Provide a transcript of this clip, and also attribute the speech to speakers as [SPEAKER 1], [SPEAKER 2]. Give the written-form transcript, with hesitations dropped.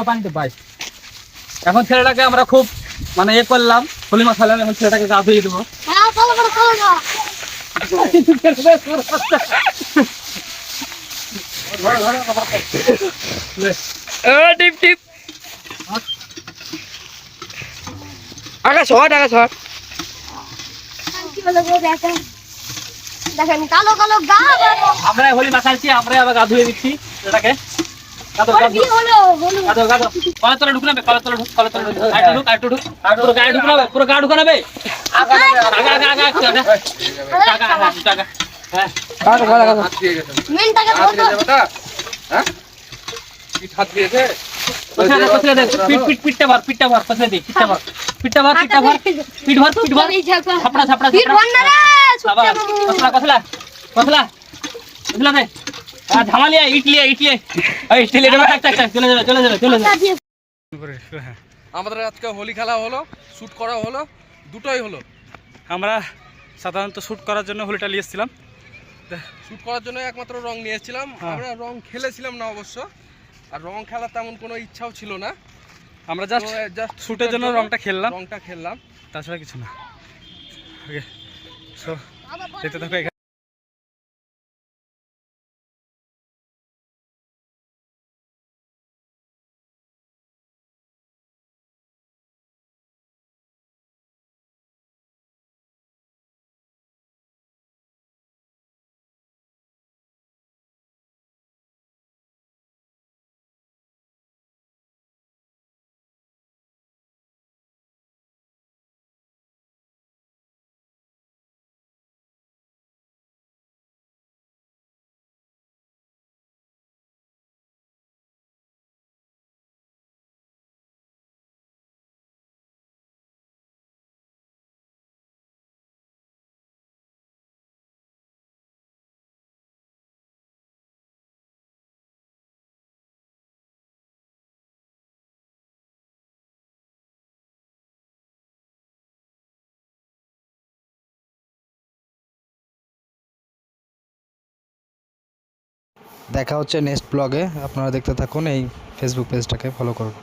[SPEAKER 1] পানি ভাই। এখন ছেলেটাকে আমরা খুব মানে করলাম, হোলি মাখালাম, এখন ছেলেটাকে গা ধুয়ে দেবো।
[SPEAKER 2] টিপ টিপ আকাশ হট
[SPEAKER 3] দেখেন কালো কালো গা।
[SPEAKER 1] আমরা হোলি মাখাচ্ছি, আমরা আবার গা ধুয়ে দিচ্ছি ছেলেটাকে। কলার তলে ঢুকনাবে, পুরো গায়ে ঢুকনাবে, পুরো গা ঢুকানাবে। পিঠটা ভর, পিঠ ভর, ছাপড়া ছাপড়া কসলা ঝামালিয়া ইটলিয়া চলে যাবে।
[SPEAKER 4] আমাদের আজকে হোলি খেলা হলো, শ্যুট করা হলো, দুটোই হলো।
[SPEAKER 5] আমরা সাধারণত শ্যুট করার জন্য হোলিটা নিয়ে এসেছিলাম,
[SPEAKER 4] শ্যুট করার জন্য একমাত্র রং নিয়েছিলাম। আমরা রং খেলেছিলাম না অবশ্য, আর রং খেলার তেমন কোনো ইচ্ছাও ছিল না।
[SPEAKER 5] আমরা জাস্ট শ্যুটের জন্য রংটা খেললাম, তাছাড়া কিছু না। ওকে, সো দেখতে থাকো।
[SPEAKER 6] দেখা হচ্ছে নেক্সট ব্লগে। আপনারা দেখতে থাকুন, এই ফেসবুক পেজটাকে ফলো করুন।